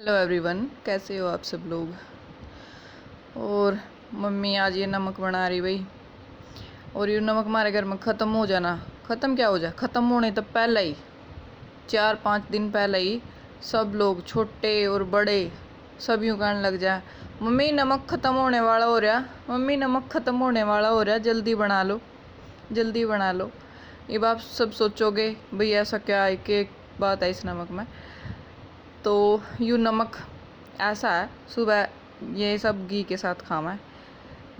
Hello everyone, कैसे हो आप सब लोग। और मम्मी आज ये नमक बना रही भाई। और ये नमक हमारे घर में ख़त्म हो जाना, ख़त्म क्या हो जाए, ख़त्म होने तो पहले ही 4-5 दिन पहले ही सब लोग छोटे और बड़े सब यूँ कहने लग जाए, मम्मी नमक ख़त्म होने वाला हो रहा, मम्मी नमक ख़त्म होने वाला हो रहा, जल्दी बना लो, जल्दी बना लो। अब आप सब सोचोगे भाई ऐसा क्या है, कि बात है इस नमक में। तो यूँ नमक ऐसा है, सुबह ये सब घी के साथ खाना है,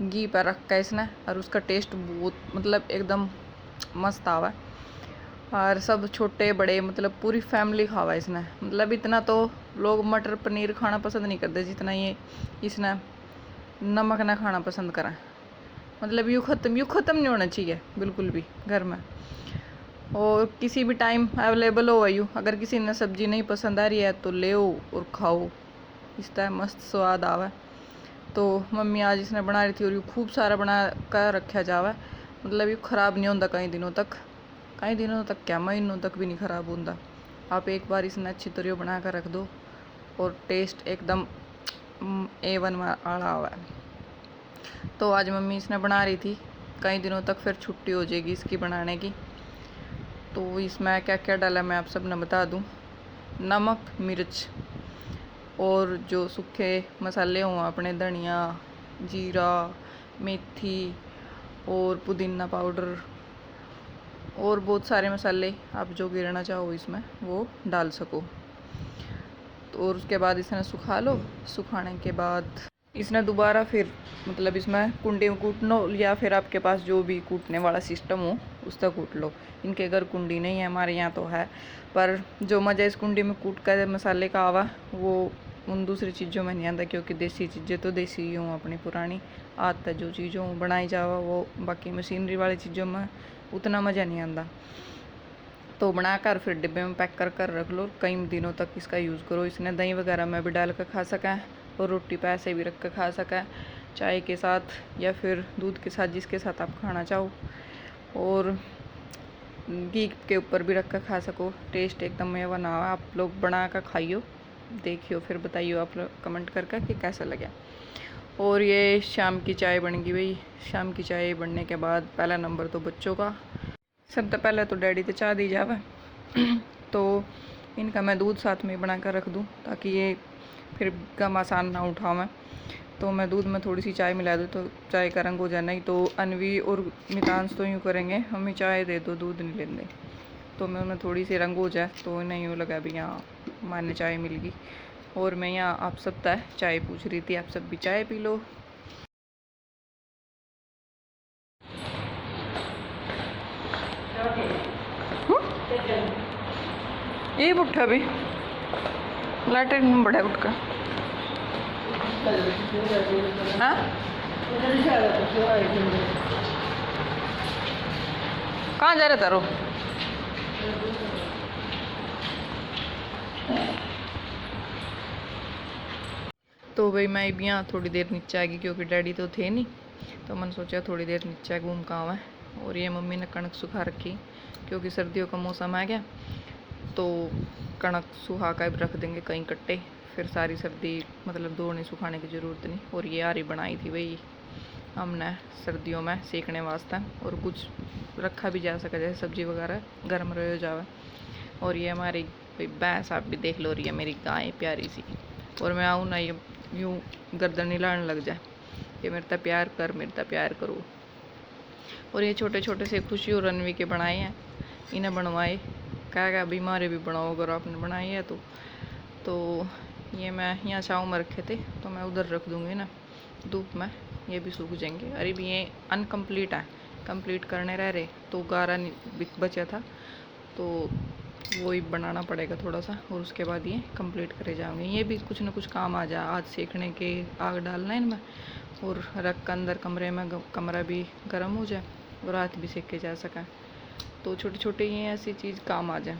घी पर रख कर इसने, और उसका टेस्ट बहुत मतलब एकदम मस्त आवा है। और सब छोटे बड़े मतलब पूरी फैमिली खावा इसने। मतलब इतना तो लोग मटर पनीर खाना पसंद नहीं करते जितना ये इसने नमक ना खाना पसंद करें। मतलब यूँ ख़त्म नहीं होना चाहिए बिल्कुल भी घर में। और किसी भी टाइम अवेलेबल हो यूँ, अगर किसी ने सब्जी नहीं पसंद आ रही है तो ले और खाओ, इस तरह मस्त स्वाद आवा। तो मम्मी आज इसने बना रही थी और ये खूब सारा बना कर रखा जावा, मतलब ये ख़राब नहीं होता कई दिनों तक, क्या महीनों तक भी नहीं ख़राब होता। आप एक बार इसने अच्छी तरह बना कर रख दो और टेस्ट एकदम A1 वाला हुआ है। तो आज मम्मी इसने बना रही थी, कई दिनों तक फिर छुट्टी हो जाएगी इसकी बनाने की। तो इसमें क्या क्या डाला मैं आप सब ने बता दूं। नमक, मिर्च और जो सूखे मसाले हों अपने, धनिया, जीरा, मेथी और पुदीना पाउडर और बहुत सारे मसाले आप जो गिरना चाहो इसमें वो डाल सको। तो और उसके बाद इसने सुखा लो। सुखाने के बाद इसने दोबारा फिर मतलब इसमें कुंडी में कूट लो, या फिर आपके पास जो भी कूटने वाला सिस्टम हो उसका कूट लो। इनके घर कुंडी नहीं है, हमारे यहाँ तो है, पर जो मज़ा इस कुंडी में कूट कर मसाले का आवा वो उन दूसरी चीज़ों में नहीं आता, क्योंकि देसी चीज़ें तो देसी ही हूँ, अपनी पुरानी आदत है जो चीज़ों बनाई जावा वो, बाकी मशीनरी वाली चीज़ों में उतना मज़ा नहीं आता। तो बनाकर फिर डिब्बे में पैक कर कर रख लो, कई दिनों तक इसका यूज़ करो। इसने दही वगैरह में भी डाल कर खा सकें और रोटी पे ऐसे भी रख कर खा सकें, चाय के साथ या फिर दूध के साथ, जिसके साथ आप खाना चाहो। और घी के ऊपर भी रख कर खा सको, टेस्ट एकदम ये बना हुआ। आप लोग बना कर खाइयो, देखियो, फिर बताइयो आप लोग कमेंट करके कि कैसा लगा। और ये शाम की चाय बन गई भाई। शाम की चाय बनने के बाद पहला नंबर तो बच्चों का, सब तो पहले तो डैडी तो चाह दी जावे तो इनका मैं दूध साथ में बना कर रख दूँ ताकि ये फिर गम आसान ना उठावें। तो मैं दूध में थोड़ी सी चाय मिला दूँ तो चाय का रंग हो जाना ही। तो अनवी और मितांश तो यूँ करेंगे, हमें चाय दे दो, दूध नहीं लेंगे। तो मैं उन्हें थोड़ी सी रंग हो जाए तो इन्हें यूँ लगा भी यहाँ माने चाय मिल गई। और मैं यहाँ आप सब तय चाय पूछ रही थी, आप सब भी चाय पी लो। ये उठा भी लाइटर में बड़ा उठ का। हाँ कहाँ जा रहे तारो। तो भाई मैं भी यहाँ थोड़ी देर नीचे आ गई, क्योंकि डैडी तो थे नहीं, तो मैंने सोचा थोड़ी देर नीचे घूम का आवा। और ये मम्मी ने कणक सुखा रखी, क्योंकि सर्दियों का मौसम आ गया तो कणक सुखा कर रख देंगे कहीं कट्टे, फिर सारी सर्दी मतलब धोने सुखाने की ज़रूरत नहीं। और ये आरी बनाई थी भाई हमने सर्दियों में सेकने वास्ते, और कुछ रखा भी जा सका जैसे सब्जी वगैरह गर्म रह हो जावे। और ये हमारी भाई भैंस आप भी देख लो रही है, मेरी गाय प्यारी सी। और मैं आऊँ ना ये यूँ गर्दन हिलाने लग जाए कि मेरे ता प्यार कर, मेरे ता प्यार करो। और ये छोटे छोटे से खुशी और रणवी के बनाए हैं, इन्हें बनवाए, क्या अभी हमारे भी बनाओ अगर आपने बनाई है तो ये मैं यहाँ छाँव में रखे थे तो मैं उधर रख दूँगी ना धूप में, ये भी सूख जाएंगे। अरे भी ये अनकम्प्लीट है, कंप्लीट करने रह रहे तो गारा बचा था तो वो ही बनाना पड़ेगा थोड़ा सा, और उसके बाद ये कंप्लीट करे जाएंगे। ये भी कुछ ना कुछ काम आ जाए, आज सेकने के आग डालना है इनमें, और रख कर अंदर कमरे में कमरा भी गर्म हो जाए और रात भी सेके जा सके। तो छोटे छोटे ये ऐसी चीज़ काम आ जाए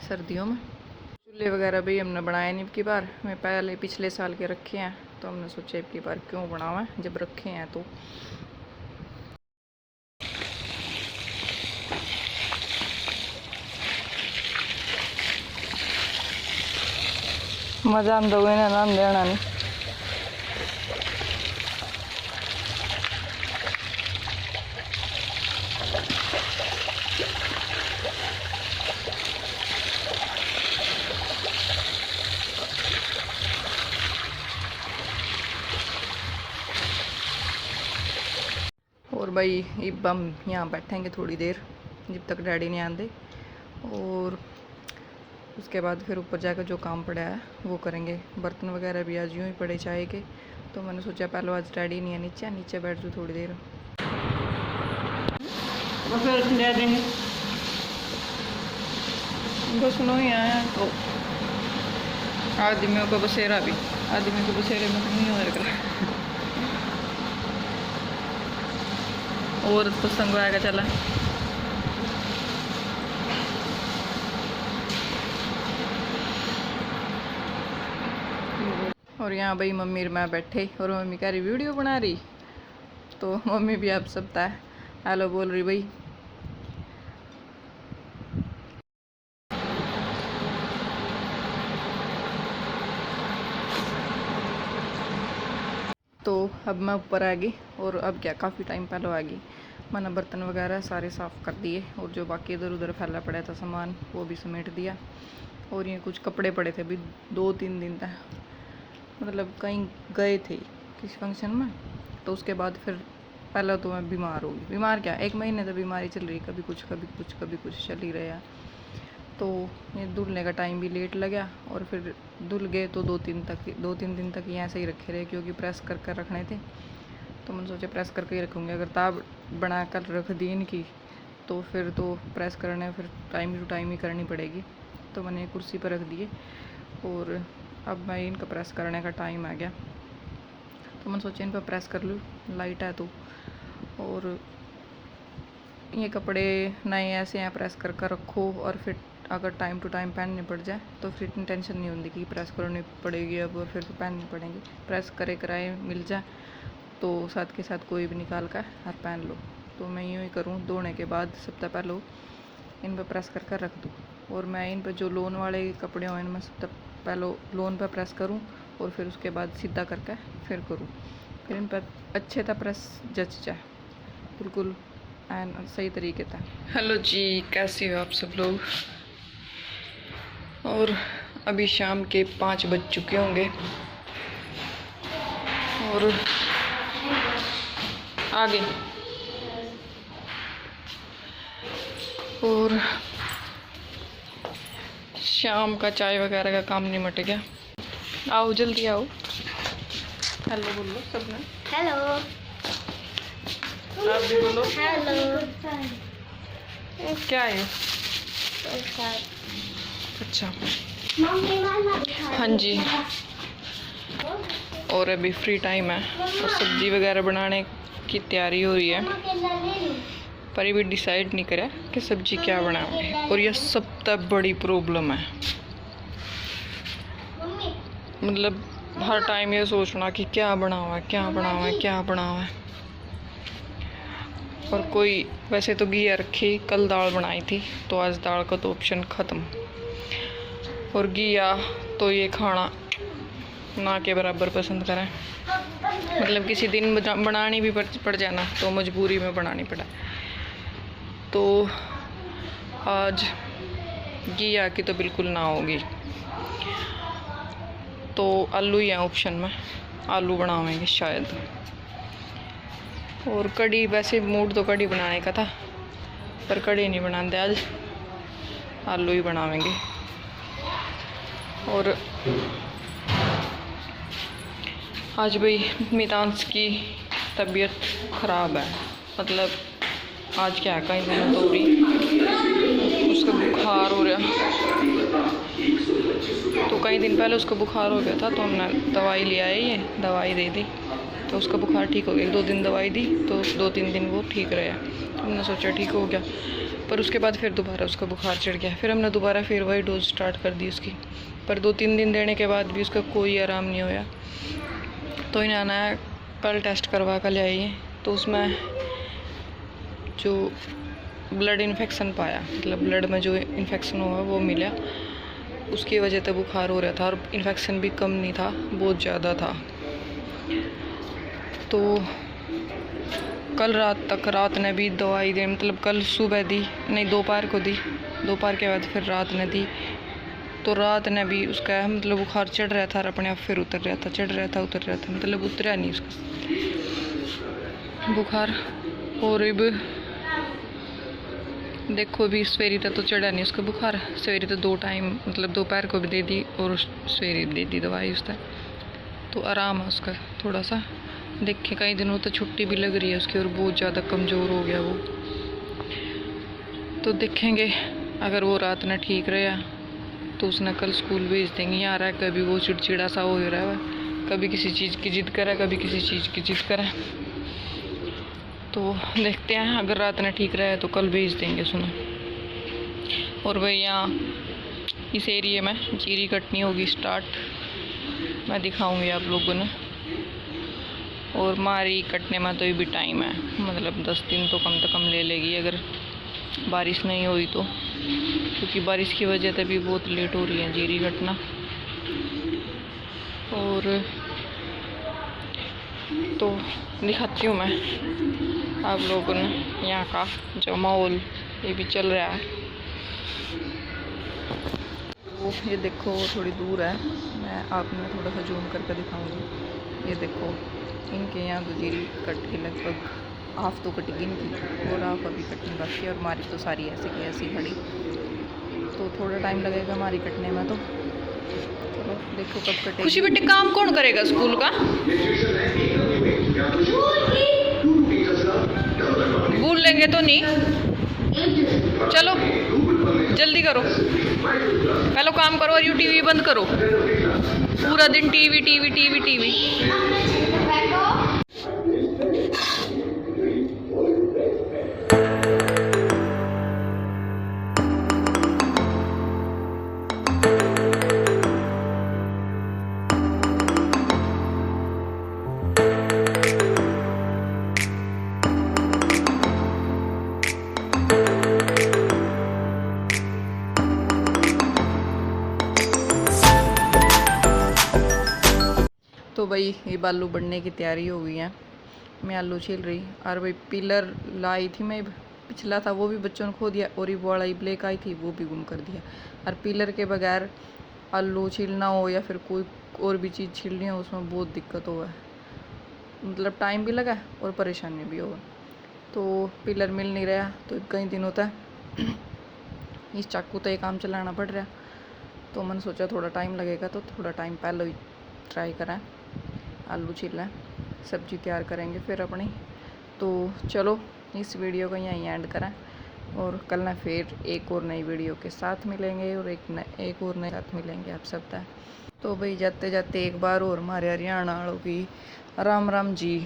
सर्दियों में। चूल्हे वगैरह भी हमने बनाए नहीं की बार, मैं पहले पिछले साल के रखे हैं तो हमने सोचा अब की बार क्यों बनावा जब रखे हैं तो। मजा आंदा हुआ ना नाम देना नहीं। और भाई अब हम यहाँ बैठेंगे थोड़ी देर जब तक डैडी नहीं आते, और उसके बाद फिर ऊपर जाकर जो काम पड़ा है वो करेंगे। बर्तन वगैरह भी आज यूँ ही पड़े चाय के, तो मैंने सोचा पहले आज डैडी नहीं है नीचे बैठ जाऊँ थोड़ी देर। बस नो ही आया तो आदमियों का बसेरा भी, आदमियों के बसेरे में नहीं हो रहा। और तो संग आएगा चला। और यहाँ भाई मम्मी और मैं बैठे, और मम्मी कह रही वीडियो बना रही, तो मम्मी भी आप सबता है हेलो बोल रही भाई। तो अब मैं ऊपर आ गई, और अब क्या काफ़ी टाइम पहले आ गई। मैंने बर्तन वगैरह सारे साफ़ कर दिए, और जो बाकी इधर उधर फैला पड़ा था सामान वो भी समेट दिया। और ये कुछ कपड़े पड़े थे अभी 2-3 दिन तक, मतलब कहीं गए थे किसी फंक्शन में, तो उसके बाद फिर पहले तो मैं बीमार हो गई। बीमार क्या, 1 महीने से बीमारी चल रही, कभी कुछ चल ही रहा। तो ये धुलने का टाइम भी लेट लगा, और फिर धुल गए तो 2-3 दिन तक ये ऐसे ही रखे रहे, क्योंकि प्रेस कर कर रखने थे। तो मैंने सोचा प्रेस करके ही रखूँगी। अगर ताब बना कर रख दी इनकी तो फिर तो प्रेस करने फिर टाइम टू टाइम ही करनी पड़ेगी। तो मैंने कुर्सी पर रख दिए, और अब मैं इनका प्रेस करने का टाइम आ गया, तो मैंने सोचा इन पर प्रेस कर लूँ, लाइट है तो। और ये कपड़े नए ऐसे हैं, प्रेस कर कर रखो, और फिर अगर टाइम टू टाइम पहनने पड़ जाए तो फिर इतनी टेंशन नहीं होती कि प्रेस करनी पड़ेगी अब, फिर तो पहननी पड़ेंगी। प्रेस करे कराए मिल जाए तो साथ के साथ कोई भी निकाल कर और पहन लो। तो मैं यूँ ही करूँ, धोने के बाद सप्ताह पहले इन पर प्रेस कर कर रख दूँ। और मैं इन पर जो लोन वाले कपड़े हों इनमें सप्ताह पहले लोन पर प्रेस करूँ, और फिर उसके बाद सीधा करके फिर करूँ, फिर इन पर अच्छे तरह प्रेस जच जाए बिल्कुल एंड सही तरीके से। हेलो जी, कैसे हो आप सब लोग। और अभी शाम के 5 बज चुके होंगे, और आगे और शाम का चाय वगैरह का काम निमट गया। आओ जल्दी आओ, हेलो बोलो सबने। हेलो, आप भी बोलो हेलो। क्या है? अच्छा हाँ जी। और अभी फ्री टाइम है, और सब्जी वगैरह बनाने की तैयारी हो रही है, पर ये भी डिसाइड नहीं करा कि सब्जी क्या बनाएंगे। और यह सबसे बड़ी प्रॉब्लम है, मतलब हर टाइम ये सोचना कि क्या बनावा है। और कोई वैसे तो घिया रखी, कल दाल बनाई थी, तो आज दाल का तो ऑप्शन ख़त्म। और घिया तो ये खाना ना के बराबर पसंद करें, मतलब किसी दिन बनानी भी पड़ जाना तो मजबूरी में बनानी पड़ा। तो आज घिया की तो बिल्कुल ना होगी, तो आलू ही है ऑप्शन में, आलू बनावेंगे शायद। और कढ़ी, वैसे मूड तो कढ़ी बनाने का था, पर कढ़ी नहीं बनाते आज, आलू ही बनावेंगे। और आज भाई मितांश की तबीयत ख़राब है, मतलब आज क्या है, कई दिनों तो रही उसका बुखार हो रहा, तो कई दिन पहले उसका बुखार हो गया था, तो हमने दवाई ले आए, ये दवाई दे दी, तो उसका बुखार ठीक हो गया। 1-2 दिन दवाई दी तो 2-3 दिन वो ठीक रहा, तो हमने सोचा ठीक हो गया। पर उसके बाद फिर दोबारा उसका बुखार चढ़ गया, फिर हमने दोबारा फिर वही डोज स्टार्ट कर दी उसकी, पर 2-3 दिन देने के बाद भी उसका कोई आराम नहीं होया। तो इन्होंने कल टेस्ट करवा कर ले आई, तो उसमें जो ब्लड इन्फेक्शन पाया, मतलब ब्लड में जो इन्फेक्शन हुआ वो मिला, उसकी वजह से बुखार हो रहा था और इन्फेक्शन भी कम नहीं था, बहुत ज़्यादा था। तो कल रात ने भी दवाई दी, मतलब कल सुबह दी नहीं, दोपहर को दी, दोपहर के बाद फिर रात ने दी। तो रात ने भी उसका मतलब बुखार चढ़ रहा था और अपने आप फिर उतर रहा था, चढ़ रहा था उतर रहा था, मतलब उतरा नहीं उसका बुखार। और अब देखो भी सवेरे तक तो चढ़ा नहीं उसका बुखार। सवेरे तो 2 टाइम, मतलब दोपहर को भी दे दी और सवेरे दे दी दवाई उसका, तो आराम है उसका थोड़ा सा। देखें कई दिनों तो छुट्टी भी लग रही है उसकी और बहुत ज़्यादा कमज़ोर हो गया वो। तो देखेंगे अगर वो रात में ठीक रहा तो उसने कल स्कूल भेज देंगे। यहाँ रहा कभी वो चिड़चिड़ा सा हो रहा है, कभी किसी चीज़ की जिद करे, कभी किसी चीज़ की जिद करे। तो देखते हैं, अगर रात में ठीक रहा तो कल भेज देंगे सुनो। और भाई यहाँ इस एरिए में जीरी कटनी होगी स्टार्ट, मैं दिखाऊंगी आप लोगों ने। और मारी कटने में तो ये भी टाइम है, मतलब 10 दिन तो कम ले लेगी अगर बारिश नहीं हुई तो, क्योंकि बारिश की वजह से भी बहुत लेट हो रही है जीरी कटना। और तो दिखाती हूँ मैं आप लोगों ने यहाँ का जो माहौल ये भी चल रहा है। वो ये देखो थोड़ी दूर है, मैं आपने थोड़ा सा जूम करके दिखाऊंगी। ये देखो इनके यहाँ तो जीरी कट के लगभग हाफ तो कटेगी इनकी और हाफ अभी कटनी बाकी है। और हमारी तो सारी ऐसे की ऐसी खड़ी, तो थोड़ा टाइम लगेगा हमारी कटने में। तो चलो देखो कब कटेगी। खुशी बेटे काम कौन करेगा स्कूल का? भूल लेंगे तो नहीं, चलो जल्दी करो, पहले काम करो और यू टीवी बंद करो। पूरा दिन टीवी टीवी टीवी टीवी। तो भाई ये आलू बनने की तैयारी हो गई है, मैं आलू छील रही। और भाई पिलर लाई थी मैं, पिछला था वो भी बच्चों ने खो दिया, और ये बड़ा ब्लैक आई थी वो भी गुम कर दिया। और पिलर के बगैर आलू छीलना हो या फिर कोई और भी चीज़ छीलनी हो उसमें बहुत दिक्कत हुआ है, मतलब टाइम भी लगा और परेशानी भी हुआ। तो पिलर मिल नहीं रहा तो कई दिन होता है इस चाकू तो ये काम चलाना पड़ रहा। तो मैंने सोचा थोड़ा टाइम लगेगा तो थोड़ा टाइम पहले ही ट्राई करें, आलू छीलें, सब्जी तैयार करेंगे फिर अपनी। तो चलो इस वीडियो को यहीं एंड करें और कल ना फिर एक और नई वीडियो के साथ मिलेंगे और एक और नए साथ मिलेंगे आप सब तक। तो भाई जाते जाते एक बार और हमारे हरियाणा वालों की राम राम जी।